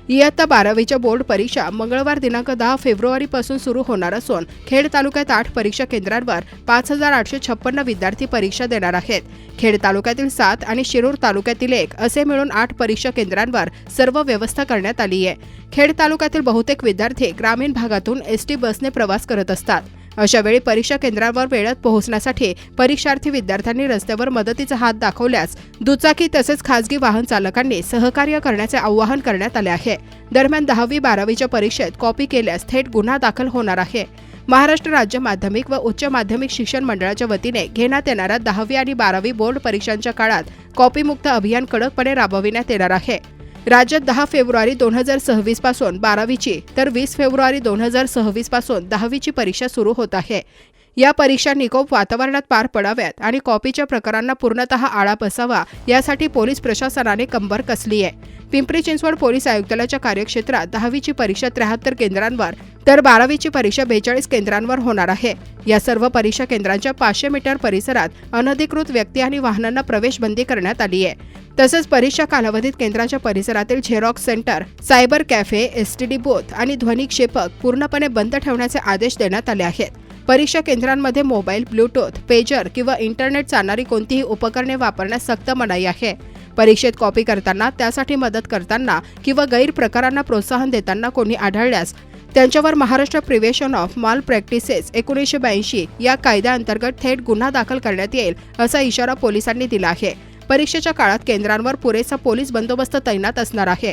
इयत्ता 12वीच्या बोर्ड परीक्षा मंगळवार दिनांक 10 फेब्रुवारीपासून सुरू होणार असून खेड तालुक्यात 8 परीक्षा केंद्रांवर 5856 विद्यार्थी परीक्षा देणार आहेत। खेड तालुक्यातील 7 आणि शिरूर तालुक्यातील 1 असे मिळून 8 परीक्षा केंद्रांवर सर्व व्यवस्था करण्यात आली आहे। खेड तालुक्यातील बहुतेक विद्यार्थी ग्रामीण भागातून एसटी बसने प्रवास करत असतात। अशा वेळी परीक्षा केंद्रावर वेळेत पोहोचण्यासाठी परीक्षार्थी विद्यार्थ्यांनी रस्त्यावर मदतीचा हात दाखवल्यास दुचाकी तसेच खासगी वाहन चालकांनी सहकार्य करण्याचे आवाहन करण्यात आले आहे। दरम्यान 10वी-12वीच्या परीक्षेत कॉपी केल्यास थेट गुन्हा दाखल होणार आहे। महाराष्ट्र राज्य माध्यमिक व उच्च माध्यमिक शिक्षण मंडळाच्या वतीने घेण्यात येणाऱ्या 10वी आणि 12वी बोर्ड परीक्षांच्या काळात कॉपीमुक्त अभियान कडकपणे राबविण्यात येणार आहे। राज्यात 10 फेब्रुवारी 2026 पासून 12वीची तर 20 फेब्रुवारी 2026 पासून 10वीची परीक्षा सुरू होत आहे। या परीक्षा निकोप वातावरणात पार पडाव्यात आणि कॉपीच्या प्रकारांना पूर्णतः आळा बसावा यासाठी पोलीस प्रशासनाने कंबर कसली आहे। पिंपरी चिंचवड पोलीस आयुक्तालयाच्या कार्यक्षेत्रात 10वीची परीक्षा 73 केंद्रांवर तर 12वीची परीक्षा 42 केंद्रांवर होणार आहे। या सर्व परीक्षा केंद्रांच्या 500 मीटर परिसरात अनधिकृत व्यक्ती आणि वाहनांना प्रवेश बंदी करण्यात आली आहे। तसेच परीक्षा कालावधीत केंद्राच्या परिसरातील Xerox centre, cyber cafe, STD booth आणि ध्वनिक्षेपक पूर्णपणे बंद ठेवण्याचे आदेश देण्यात आले आहेत। परीक्षा केंद्रांमध्ये मोबाईल, ब्लूटूथ, पेजर किंवा इंटरनेट चालणारी कोणतीही उपकरणे वापरण्यास सक्त मनाई आहे। परीक्षेत कॉपी करताना, त्यासाठी मदत करताना किंवा गैरप्रकारांना प्रोत्साहन देताना कोणी आढळल्यास त्यांच्यावर महाराष्ट्र प्रिव्हेन्शन ऑफ माल प्रॅक्टिसेस 1982 या कायद्याअंतर्गत थेट गुन्हा दाखल करण्यात येईल असा इशारा पोलिसांनी दिला आहे। परीक्षेच्या काळात केंद्रांवर पुरेसा पोलीस बंदोबस्त तैनात असणार आहे।